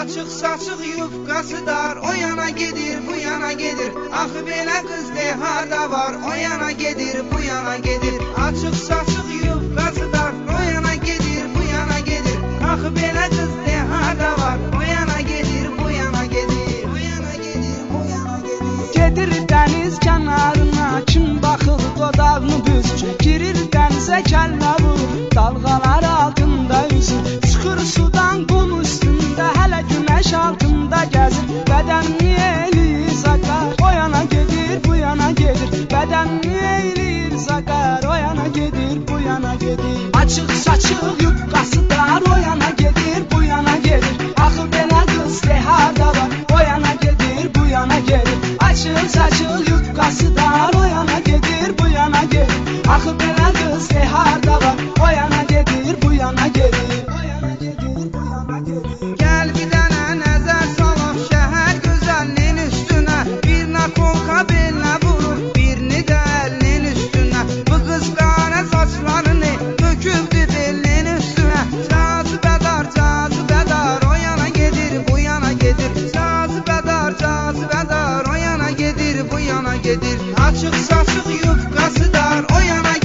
Açıq saçıq yufqası dar, o yana gedir, bu yana gedir. Axı belə qız de harda var, o yana gedir, bu yana gedir. Açıq saçıq yufqası dar, o yana gedir, bu yana gedir. Axı belə qız de harda var, o yana gedir, bu yana gedir. Bu yana gedir, bu yana gedir. Gedir dəniz kənarına, kim baxır dodağını büzür. Girir dənizə kəllə vurur, dalğalar altında üzür. Çıxır sudan qum üstündə, hələ günəş altında gəzir. Bədənini eləyir zakar, o yana gedir, bu yana gedir. Bədənini eləyir zakar, o yana gedir, bu yana gedir. Açıq saçıq yufqası dar, o yana gedir, bu yana gedir. Axı belə qız de harda var, o yana gedir, bu yana gedir. Açıq saçıq yufqası dar, o yana gedir, bu yana gedir. Axı belə qız de harda var, o yana gedir, bu yana gedir. O yana gedir, bu yana gedir. Gəl bir dənə nəzər salaq şəhər gözəlinin üstünə. Bir nakonka belinə vurur, birini də əlinin üstünə. Bu qız qara saçlarını tökübdü belinin üstünə. Cazibədar, cazibədar, o yana gedir, bu yana gedir. Cazibədar, cazibədar, o yana gedir, bu yana gedir. Açıq saçıq yufqası dar, o yana